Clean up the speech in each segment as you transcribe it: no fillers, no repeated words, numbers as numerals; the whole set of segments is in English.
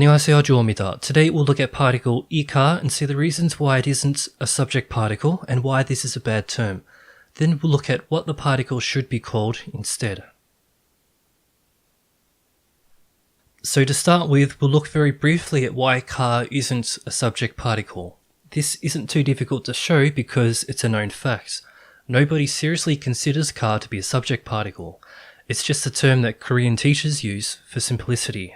안녕하세요, 주호입니다. Today we'll look at particle 이카 and see the reasons why it isn't a subject particle and why this is a bad term. Then we'll look at what the particle should be called instead. So to start with, we'll look very briefly at why car isn't a subject particle. This isn't too difficult to show because it's a known fact. Nobody seriously considers car to be a subject particle. It's just a term that Korean teachers use for simplicity.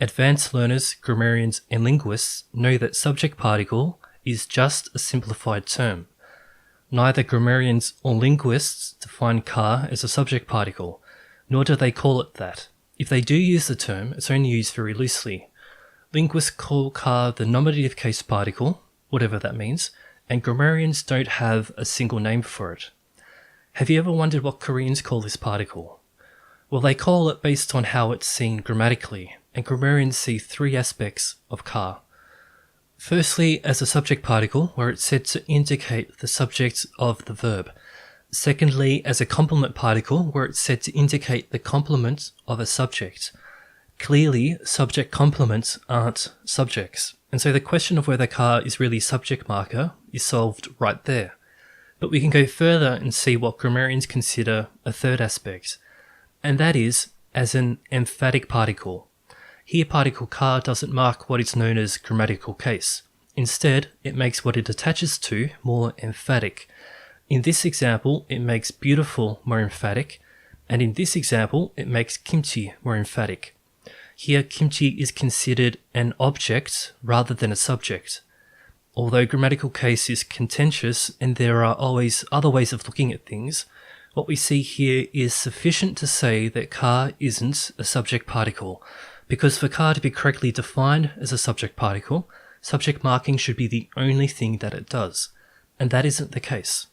Advanced learners, grammarians, and linguists know that subject particle is just a simplified term. Neither grammarians or linguists define car as a subject particle, nor do they call it that. If they do use the term, it's only used very loosely. Linguists call car the nominative case particle, whatever that means, and grammarians don't have a single name for it. Have you ever wondered what Koreans call this particle? Well, they call it based on how it's seen grammatically, and grammarians see three aspects of car. Firstly, as a subject particle, where it's said to indicate the subject of the verb. Secondly, as a complement particle, where it's said to indicate the complement of a subject. Clearly, subject complements aren't subjects, and so the question of whether car is really subject marker is solved right there. But we can go further and see what grammarians consider a third aspect, and that is as an emphatic particle. Here particle car doesn't mark what is known as grammatical case. Instead, it makes what it attaches to more emphatic. In this example, it makes beautiful more emphatic, and in this example, it makes kimchi more emphatic. Here, kimchi is considered an object rather than a subject. Although grammatical case is contentious and there are always other ways of looking at things, what we see here is sufficient to say that car isn't a subject particle, because for car to be correctly defined as a subject particle, subject marking should be the only thing that it does, and that isn't the case.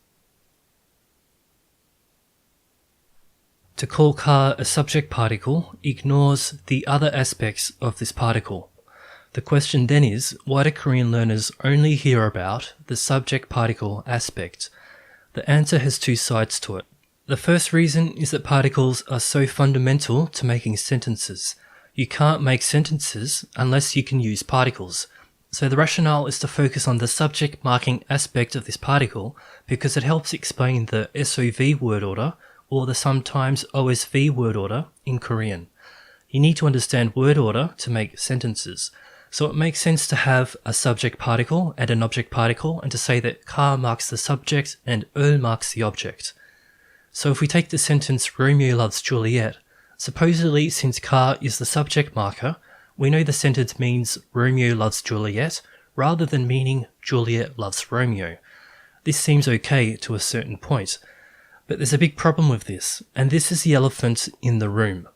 To call car a subject particle ignores the other aspects of this particle. The question then is, why do Korean learners only hear about the subject particle aspect? The answer has two sides to it. The first reason is that particles are so fundamental to making sentences. You can't make sentences unless you can use particles. So the rationale is to focus on the subject marking aspect of this particle because it helps explain the SOV word order or the sometimes OSV word order in Korean. You need to understand word order to make sentences. So it makes sense to have a subject particle and an object particle and to say that car marks the subject and marks the object. So if we take the sentence Romeo loves Juliet, supposedly since car is the subject marker, we know the sentence means Romeo loves Juliet rather than meaning Juliet loves Romeo. This seems okay to a certain point. But there's a big problem with this, and this is the elephant in the room.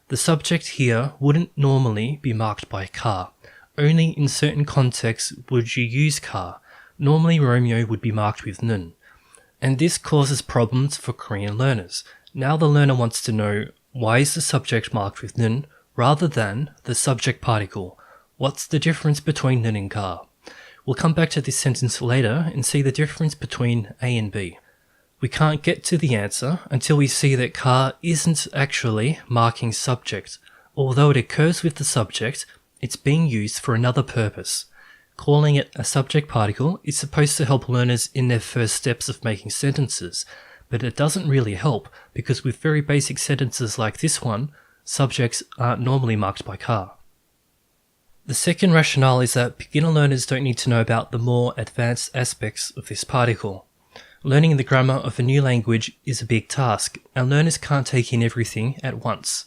The subject here wouldn't normally be marked by car. Only in certain contexts would you use car. Normally Romeo would be marked with nun. And this causes problems for Korean learners. Now the learner wants to know, why is the subject marked with nun rather than the subject particle? What's the difference between nun and car? We'll come back to this sentence later and see the difference between A and B. We can't get to the answer until we see that car isn't actually marking subject. Although it occurs with the subject, it's being used for another purpose. Calling it a subject particle is supposed to help learners in their first steps of making sentences, but it doesn't really help because with very basic sentences like this one, subjects aren't normally marked by car. The second rationale is that beginner learners don't need to know about the more advanced aspects of this particle. Learning the grammar of a new language is a big task, and learners can't take in everything at once.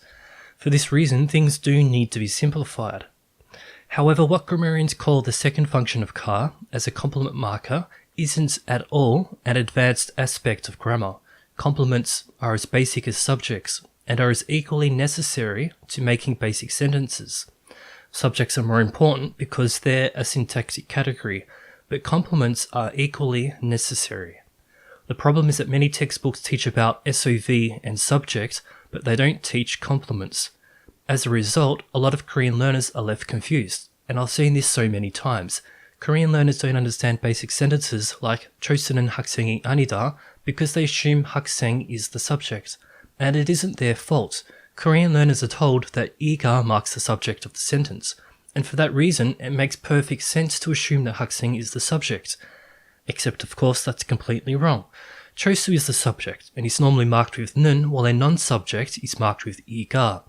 For this reason, things do need to be simplified. However, what grammarians call the second function of car, as a complement marker, isn't at all an advanced aspect of grammar. Complements are as basic as subjects, and are as equally necessary to making basic sentences. Subjects are more important because they're a syntactic category, but complements are equally necessary. The problem is that many textbooks teach about SOV and subject, but they don't teach complements. As a result, a lot of Korean learners are left confused, and I've seen this so many times. Korean learners don't understand basic sentences like 초쓰는 학생이 아니다 because they assume 학생 is the subject, and it isn't their fault. Korean learners are told that 이가 marks the subject of the sentence, and for that reason it makes perfect sense to assume that 학생 is the subject. Except of course that's completely wrong. cho수 is the subject, and is normally marked with 는, while a non-subject is marked with 이가.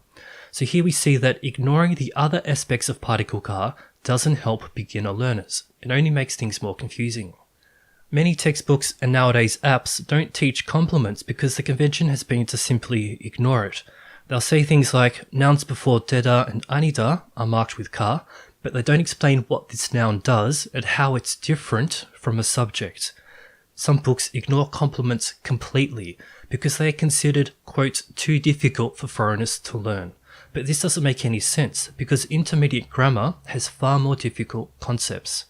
So here we see that ignoring the other aspects of particle 가 doesn't help beginner learners. It only makes things more confusing. Many textbooks and nowadays apps don't teach complements because the convention has been to simply ignore it. They'll say things like nouns before 되다 and 아니다 are marked with 가, but they don't explain what this noun does and how it's different from a subject. Some books ignore complements completely because they are considered, quote, too difficult for foreigners to learn. But this doesn't make any sense because intermediate grammar has far more difficult concepts.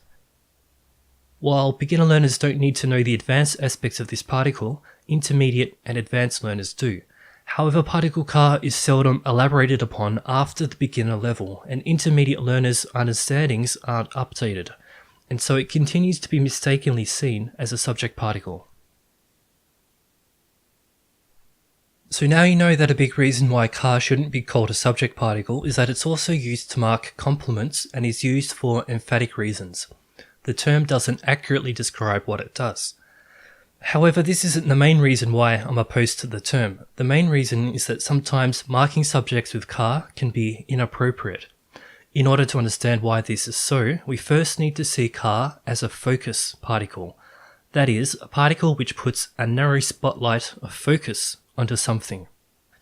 While beginner learners don't need to know the advanced aspects of this particle, intermediate and advanced learners do. However, particle 가 is seldom elaborated upon after the beginner level, and intermediate learners' understandings aren't updated, and so it continues to be mistakenly seen as a subject particle. So now you know that a big reason why 가 shouldn't be called a subject particle is that it's also used to mark complements and is used for emphatic reasons. The term doesn't accurately describe what it does. However, this isn't the main reason why I'm opposed to the term. The main reason is that sometimes marking subjects with 가 can be inappropriate. In order to understand why this is so, we first need to see 가 as a focus particle. That is, a particle which puts a narrow spotlight of focus onto something.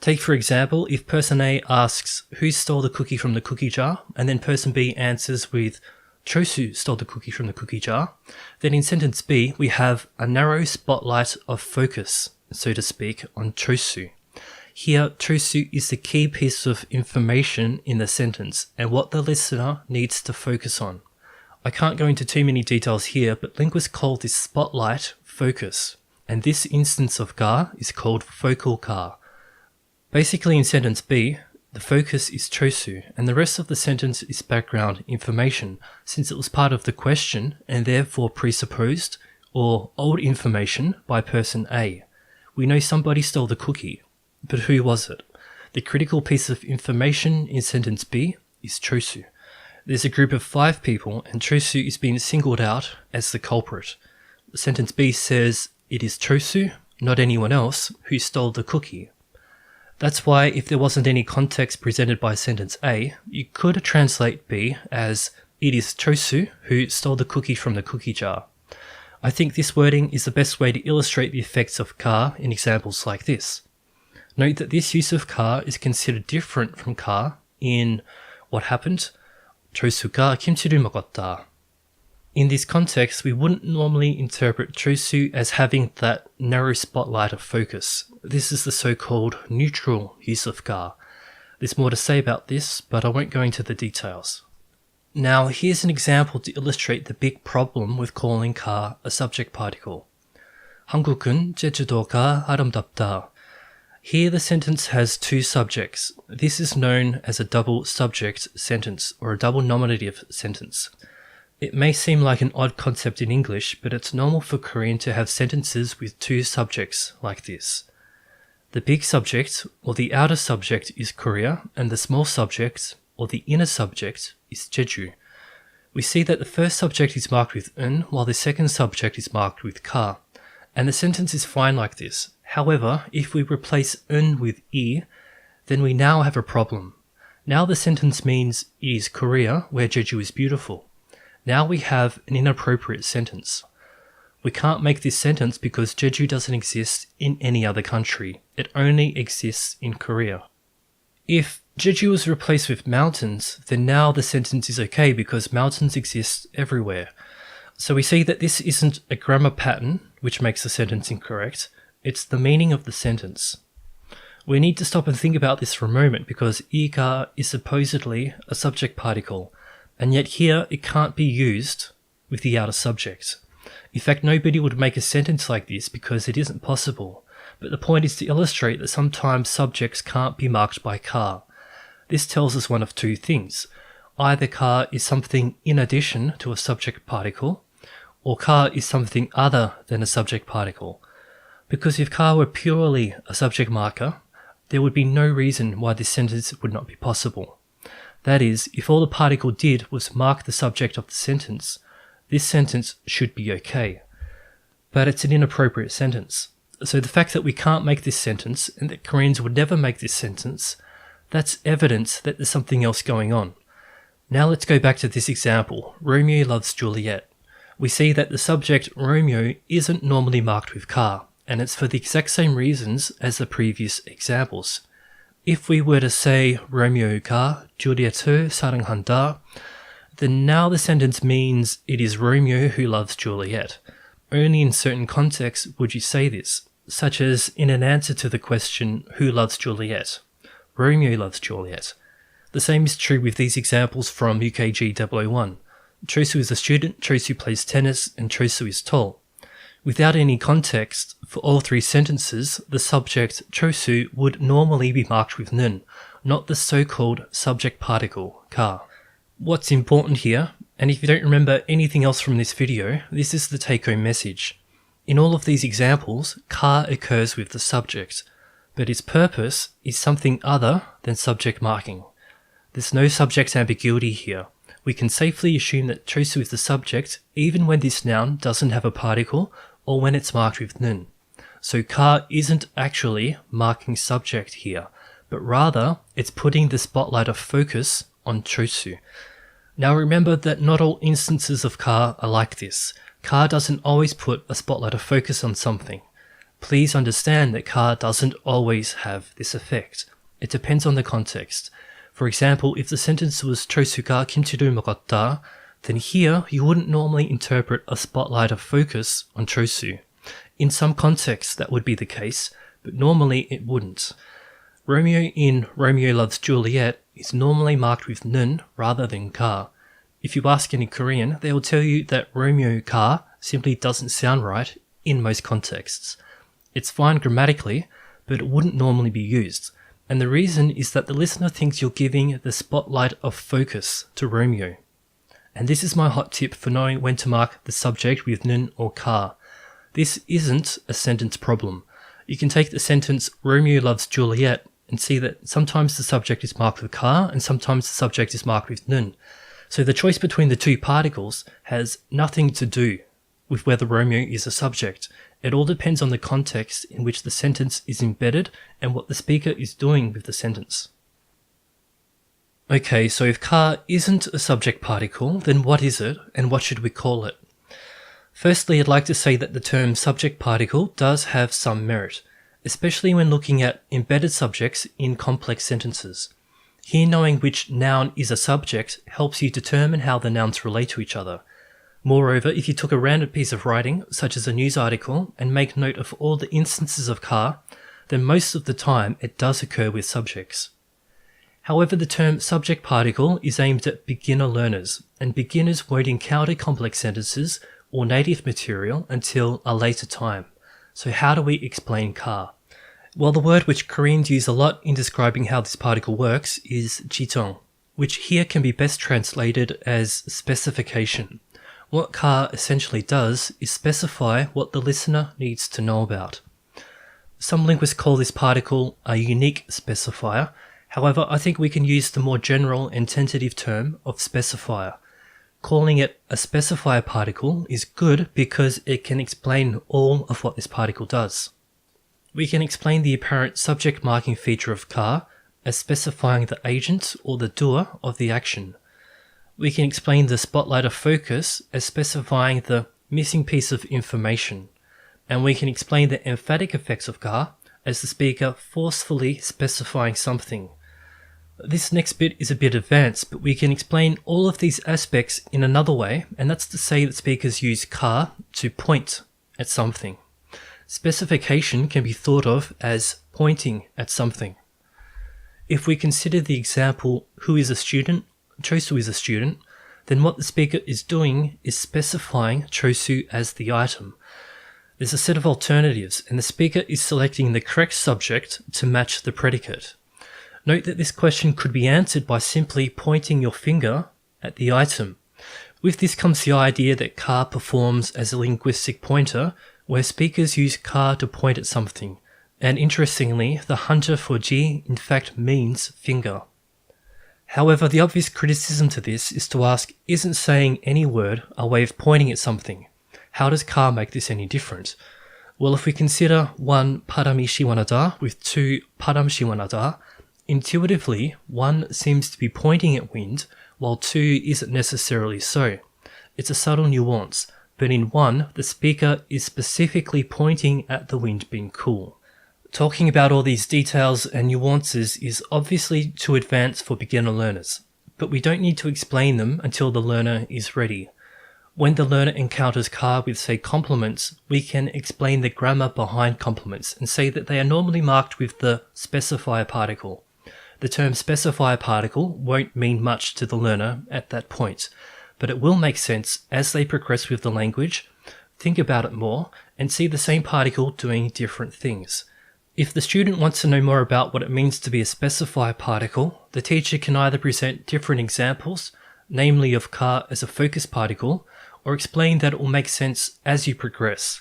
Take for example, if person A asks, who stole the cookie from the cookie jar? And then person B answers with, cho수 stole the cookie from the cookie jar, then in sentence B we have a narrow spotlight of focus, so to speak, on cho수. Here, chosu is the key piece of information in the sentence and what the listener needs to focus on. I can't go into too many details here, but linguists call this spotlight focus, and this instance of 가 is called focal 가. Basically in sentence B, the focus is chosu, and the rest of the sentence is background information, since it was part of the question and therefore presupposed or old information by person A. We know somebody stole the cookie, but who was it? The critical piece of information in sentence B is chosu. There's a group of 5 people and chosu is being singled out as the culprit. Sentence B says it is chosu, not anyone else, who stole the cookie. That's why if there wasn't any context presented by sentence A, you could translate B as it is chosu who stole the cookie from the cookie jar. I think this wording is the best way to illustrate the effects of 가 in examples like this. Note that this use of 가 is considered different from 가 in what happened? cho수가 김치를 먹었다. In this context, we wouldn't normally interpret cho수 as having that narrow spotlight of focus. This is the so-called neutral use of 가. There's more to say about this, but I won't go into the details. Now, here's an example to illustrate the big problem with calling 가 a subject particle. 한국은 제주도가 아름답다. Here the sentence has 2 subjects. This is known as a double subject sentence or a double nominative sentence. It may seem like an odd concept in English, but it's normal for Korean to have sentences with 2 subjects like this. The big subject, or the outer subject, is Korea, and the small subject, or the inner subject, is Jeju. We see that the first subject is marked with 은, while the second subject is marked with 가, and the sentence is fine like this. However, if we replace 은 with 이, then we now have a problem. Now the sentence means it is Korea, where Jeju is beautiful. Now we have an inappropriate sentence. We can't make this sentence because Jeju doesn't exist in any other country. It only exists in Korea. If Jeju was replaced with mountains, then now the sentence is okay because mountains exist everywhere. So we see that this isn't a grammar pattern which makes the sentence incorrect. It's the meaning of the sentence. We need to stop and think about this for a moment because 이가 is supposedly a subject particle, and yet here it can't be used with the outer subject. In fact, nobody would make a sentence like this because it isn't possible, but the point is to illustrate that sometimes subjects can't be marked by 가. This tells us one of 2 things. Either 가 is something in addition to a subject particle, or 가 is something other than a subject particle. Because if 가 were purely a subject marker, there would be no reason why this sentence would not be possible. That is, if all the particle did was mark the subject of the sentence, this sentence should be okay. But it's an inappropriate sentence. So the fact that we can't make this sentence, and that Koreans would never make this sentence, that's evidence that there's something else going on. Now let's go back to this example, Romeo loves Juliet. We see that the subject Romeo isn't normally marked with car, and it's for the exact same reasons as the previous examples. If we were to say Romeo Juliet을 사랑한다, then now the sentence means it is Romeo who loves Juliet. Only in certain contexts would you say this, such as in an answer to the question, who loves Juliet? Romeo loves Juliet. The same is true with these examples from UKG-001. Chosu is a student, Chosu plays tennis, and Chosu is tall. Without any context, for all three sentences, the subject Chosu would normally be marked with nun, not the so-called subject particle, ka. What's important here, and if you don't remember anything else from this video, this is the take-home message. In all of these examples, ka occurs with the subject, but its purpose is something other than subject marking. There's no subject ambiguity here. We can safely assume that Chosu is the subject even when this noun doesn't have a particle or when it's marked with nun. So ka isn't actually marking subject here, but rather it's putting the spotlight of focus on Chosu. Now remember that not all instances of ka are like this. Ka doesn't always put a spotlight of focus on something. Please understand that ka doesn't always have this effect. It depends on the context. For example, if the sentence was Chosu가 김치를 먹었다, then here you wouldn't normally interpret a spotlight of focus on Chosu. In some contexts that would be the case, but normally it wouldn't. Romeo in Romeo loves Juliet is normally marked with nun rather than ka. If you ask any Korean, they will tell you that Romeo ka simply doesn't sound right in most contexts. It's fine grammatically, but it wouldn't normally be used. And the reason is that the listener thinks you're giving the spotlight of focus to Romeo. And this is my hot tip for knowing when to mark the subject with nun or ka. This isn't a sentence problem. You can take the sentence Romeo loves Juliet and see that sometimes the subject is marked with ka and sometimes the subject is marked with nun. So the choice between the two particles has nothing to do with whether Romeo is a subject. It all depends on the context in which the sentence is embedded and what the speaker is doing with the sentence. Okay, so if ka isn't a subject particle, then what is it and what should we call it? Firstly, I'd like to say that the term subject particle does have some merit, especially when looking at embedded subjects in complex sentences. Here, knowing which noun is a subject helps you determine how the nouns relate to each other. Moreover, if you took a random piece of writing, such as a news article, and make note of all the instances of ka, then most of the time it does occur with subjects. However, the term subject particle is aimed at beginner learners, and beginners won't encounter complex sentences or native material until a later time. So how do we explain ka? Well, the word which Koreans use a lot in describing how this particle works is jijeong, which here can be best translated as specification. What ka essentially does is specify what the listener needs to know about. Some linguists call this particle a unique specifier. However, I think we can use the more general and tentative term of specifier. Calling it a specifier particle is good because it can explain all of what this particle does. We can explain the apparent subject marking feature of ka as specifying the agent or the doer of the action. We can explain the spotlight of focus as specifying the missing piece of information. And we can explain the emphatic effects of ka as the speaker forcefully specifying something. This next bit is a bit advanced, but we can explain all of these aspects in another way, and that's to say that speakers use ka to point at something. Specification can be thought of as pointing at something. If we consider the example, who is a student? Chosu is a student, then what the speaker is doing is specifying Chosu as the item. There's a set of alternatives, and the speaker is selecting the correct subject to match the predicate. Note that this question could be answered by simply pointing your finger at the item. With this comes the idea that ka performs as a linguistic pointer, where speakers use ka to point at something. And interestingly, the hunter for ji in fact means finger. However, the obvious criticism to this is to ask, isn't saying any word a way of pointing at something? How does ka make this any different? Well, if we consider 1 바람이 시원하다 with 2 바람 시원하다, intuitively 1 seems to be pointing at wind, while 2 isn't necessarily so. It's a subtle nuance, but in 1, the speaker is specifically pointing at the wind being cool. Talking about all these details and nuances is obviously too advanced for beginner learners, but we don't need to explain them until the learner is ready. When the learner encounters ka with, say, complements, we can explain the grammar behind complements and say that they are normally marked with the specifier particle. The term specifier particle won't mean much to the learner at that point, but it will make sense as they progress with the language, think about it more, and see the same particle doing different things. If the student wants to know more about what it means to be a specifier particle, the teacher can either present different examples, namely of ka as a focus particle, or explain that it will make sense as you progress.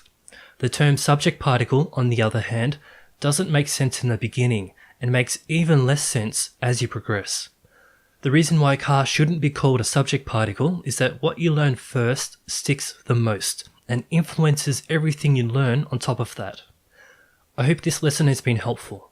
The term subject particle, on the other hand, doesn't make sense in the beginning, and makes even less sense as you progress. The reason why ka shouldn't be called a subject particle is that what you learn first sticks the most, and influences everything you learn on top of that. I hope this lesson has been helpful.